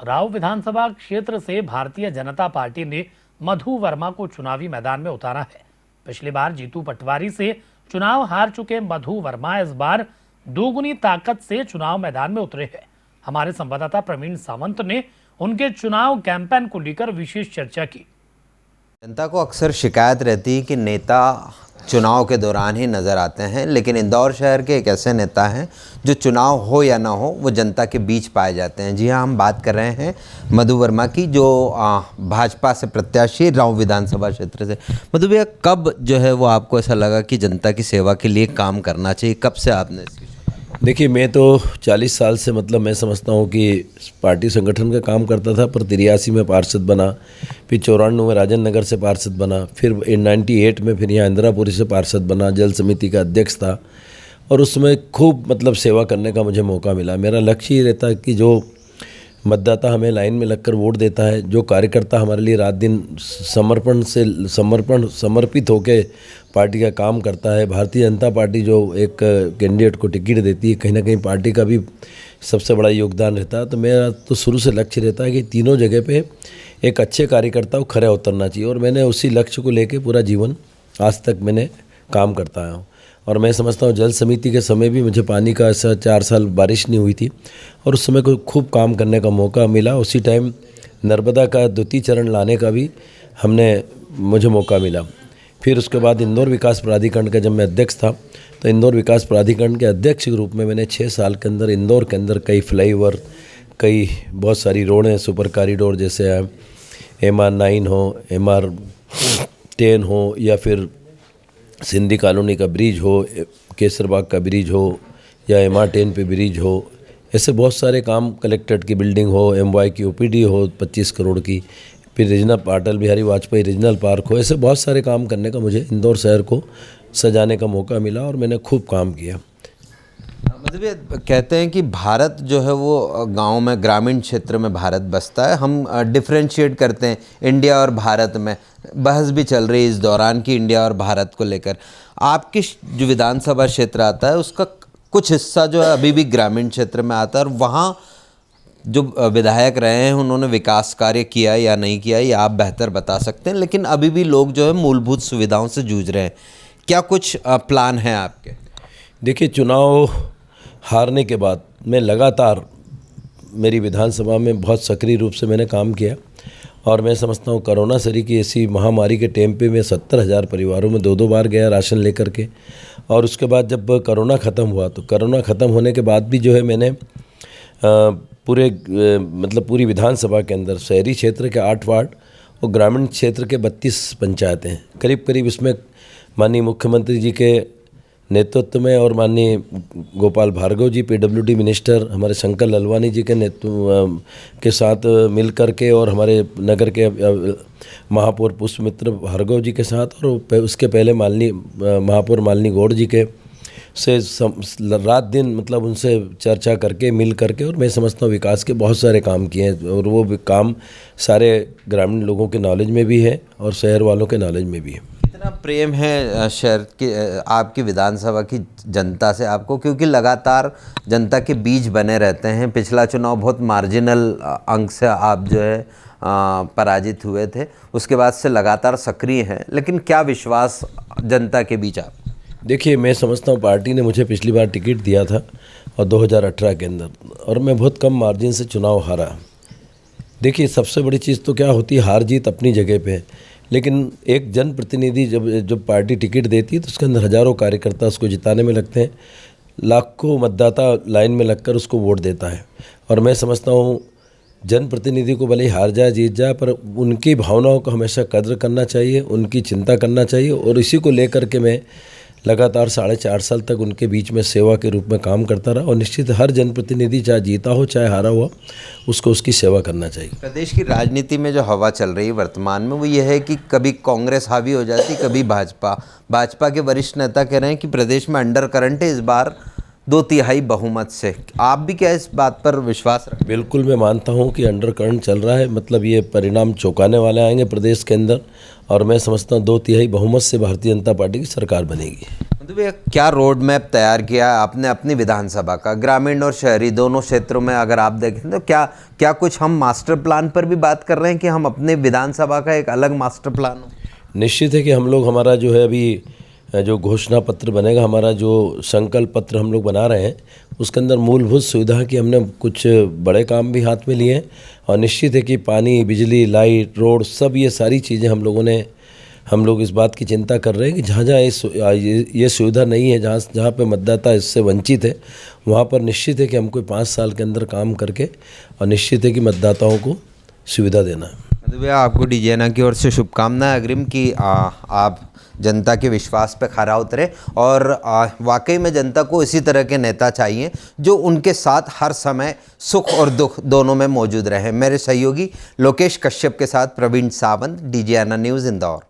राव विधानसभा क्षेत्र से भारतीय जनता पार्टी ने मधु वर्मा को चुनावी मैदान में उतारा है। पिछली बार जीतू पटवारी से चुनाव हार चुके मधु वर्मा इस बार दोगुनी ताकत से चुनाव मैदान में उतरे हैं। हमारे संवाददाता प्रवीण सावंत ने उनके चुनाव कैंपेन को लेकर विशेष चर्चा की। जनता को अक्सर शिकायत रहती है कि नेता चुनाव के दौरान ही नज़र आते हैं, लेकिन इंदौर शहर के एक ऐसे नेता हैं जो चुनाव हो या ना हो वो जनता के बीच पाए जाते हैं। जी हाँ, हम बात कर रहे हैं मधु वर्मा की, जो भाजपा से प्रत्याशी राव विधानसभा क्षेत्र से। मधु भैया, कब जो है वो आपको ऐसा लगा कि जनता की सेवा के लिए काम करना चाहिए? कब से आपने इसकी? देखिए, मैं तो 40 साल से मैं समझता हूँ कि पार्टी संगठन का काम करता था, पर 83 में पार्षद बना, फिर 94 में राजन नगर से पार्षद बना, फिर 98 में फिर यहाँ इंदिरापुरी से पार्षद बना, जल समिति का अध्यक्ष था और उसमें खूब सेवा करने का मुझे मौका मिला। मेरा लक्ष्य ये रहता है कि जो मतदाता हमें लाइन में लगकर वोट देता है, जो कार्यकर्ता हमारे लिए रात दिन समर्पित होकर पार्टी का काम करता है, भारतीय जनता पार्टी जो एक कैंडिडेट को टिकट देती है, कहीं ना कहीं पार्टी का भी सबसे बड़ा योगदान रहता है। तो मेरा तो शुरू से लक्ष्य रहता है कि तीनों जगह पे एक अच्छे कार्यकर्ता को खरा उतरना चाहिए और मैंने उसी लक्ष्य को लेकर पूरा जीवन आज तक मैंने काम करता आया हूँ। और मैं समझता हूँ जल समिति के समय भी मुझे पानी का ऐसा 4 साल बारिश नहीं हुई थी और उस समय को खूब काम करने का मौका मिला। उसी टाइम नर्मदा का द्वितीय चरण लाने का भी मुझे मौका मिला। फिर उसके बाद इंदौर विकास प्राधिकरण का जब मैं अध्यक्ष था तो इंदौर विकास प्राधिकरण के अध्यक्ष के रूप में मैंने 6 साल के अंदर इंदौर के अंदर कई फ्लाईओवर, कई बहुत सारी रोडें, सुपर कॉरिडोर जैसे MR9 हो, MR10 हो, या फिर सिंधी कॉलोनी का ब्रिज हो, केसरबाग का ब्रिज हो, या MR10 पे ब्रिज हो, ऐसे बहुत सारे काम, कलेक्ट्रेट की बिल्डिंग हो, MY की OPD हो 25 करोड़ की, फिर regional Atal Bihari Vajpayee regional park हो, ऐसे बहुत सारे काम करने का मुझे इंदौर शहर को सजाने का मौका मिला और मैंने खूब काम किया। मतलब ये कहते हैं कि भारत जो है वो गांव में, ग्रामीण क्षेत्र में भारत बसता है। हम डिफरेंशिएट करते हैं इंडिया और भारत में। बहस भी चल रही है इस दौरान कि इंडिया और भारत को लेकर। आपके जो विधानसभा क्षेत्र आता है उसका कुछ हिस्सा जो है अभी भी ग्रामीण क्षेत्र में आता है और वहाँ जो विधायक रहे हैं उन्होंने विकास कार्य किया या नहीं किया ये आप बेहतर बता सकते हैं, लेकिन अभी भी लोग जो है मूलभूत सुविधाओं से जूझ रहे हैं। क्या कुछ प्लान हैं आपके? देखिए, चुनाव हारने के बाद मैं लगातार मेरी विधानसभा में बहुत सक्रिय रूप से मैंने काम किया और मैं समझता हूँ कोरोना सरी की ऐसी महामारी के टाइम पे मैं 70,000 परिवारों में 2-2 बार गया राशन लेकर के। और उसके बाद जब कोरोना ख़त्म हुआ तो कोरोना ख़त्म होने के बाद भी जो है मैंने पूरी विधानसभा के अंदर शहरी क्षेत्र के 8 वार्ड और ग्रामीण क्षेत्र के 32 पंचायतें हैं, करीब इसमें माननीय मुख्यमंत्री जी के नेतृत्व में और माननीय गोपाल भार्गव जी PWD मिनिस्टर हमारे शंकर ललवानी जी के नेतृत्व के साथ मिल कर के और हमारे नगर के महापौर पुष्पमित्र भार्गव जी के साथ और उसके पहले महापौर मालिनी गौड़ जी के से रात दिन उनसे चर्चा करके मिल करके और मैं समझता हूँ विकास के बहुत सारे काम किए हैं और वो काम सारे ग्रामीण लोगों के नॉलेज में भी है और शहर वालों के नॉलेज में भी है। कितना प्रेम है शहर के, आपकी विधानसभा की जनता से आपको, क्योंकि लगातार जनता के बीच बने रहते हैं। पिछला चुनाव बहुत मार्जिनल अंक से आप जो है पराजित हुए थे, उसके बाद से लगातार सक्रिय हैं, लेकिन क्या विश्वास जनता के बीच आप? देखिए, मैं समझता हूँ पार्टी ने मुझे पिछली बार टिकट दिया था और 2018 के अंदर और मैं बहुत कम मार्जिन से चुनाव हारा। देखिए, सबसे बड़ी चीज़ तो क्या होती है, हार जीत अपनी जगह पे है, लेकिन एक जनप्रतिनिधि जब पार्टी टिकट देती है तो उसके अंदर हज़ारों कार्यकर्ता उसको जिताने में लगते हैं, लाखों मतदाता लाइन में लगकर उसको वोट देता है। और मैं समझता हूँ जनप्रतिनिधि को भले ही हार जाए जीत जाए पर उनकी भावनाओं को हमेशा कद्र करना चाहिए, उनकी चिंता करना चाहिए और इसी को लेकर के मैं लगातार 4.5 साल तक उनके बीच में सेवा के रूप में काम करता रहा और निश्चित हर जनप्रतिनिधि चाहे जीता हो चाहे हारा हुआ उसको उसकी सेवा करना चाहिए। प्रदेश की राजनीति में जो हवा चल रही है वर्तमान में वो ये है कि कभी कांग्रेस हावी हो जाती, कभी भाजपा के वरिष्ठ नेता कह रहे हैं कि प्रदेश में अंडर करंट है इस बार 2/3 बहुमत से। आप भी क्या इस बात पर विश्वास रखते हैं? बिल्कुल, मैं मानता हूं कि अंडर करंट चल रहा है, ये परिणाम चौंकाने वाले आएंगे प्रदेश के अंदर और मैं समझता हूं 2/3 बहुमत से भारतीय जनता पार्टी की सरकार बनेगी। मधु भैया, क्या रोड मैप तैयार किया है आपने अपनी विधानसभा का? ग्रामीण और शहरी दोनों क्षेत्रों में अगर आप देखें तो क्या क्या कुछ हम मास्टर प्लान पर भी बात कर रहे हैं कि हम अपने विधानसभा का एक अलग मास्टर प्लान हो? निश्चित है कि हम लोग, हमारा जो है अभी जो घोषणा पत्र बनेगा, हमारा जो संकल्प पत्र हम लोग बना रहे हैं, उसके अंदर मूलभूत सुविधा की हमने कुछ बड़े काम भी हाथ में लिए हैं। और निश्चित है कि पानी, बिजली, लाइट, रोड, सब ये सारी चीज़ें हम लोग इस बात की चिंता कर रहे हैं कि जहाँ जहाँ ये सुविधा नहीं है, जहाँ पे मतदाता इससे वंचित है, वहाँ पर निश्चित है कि हमको 5 साल के अंदर काम करके और निश्चित है कि मतदाताओं को सुविधा देना है। मधु भैया, आपको डीजेना की ओर से शुभकामनाएं अग्रिम कि आप जनता के विश्वास पे खरा उतरे और वाकई में जनता को इसी तरह के नेता चाहिए जो उनके साथ हर समय सुख और दुख दोनों में मौजूद रहे। मेरे सहयोगी लोकेश कश्यप के साथ प्रवीण सावंत, डीजेना न्यूज़, इंदौर।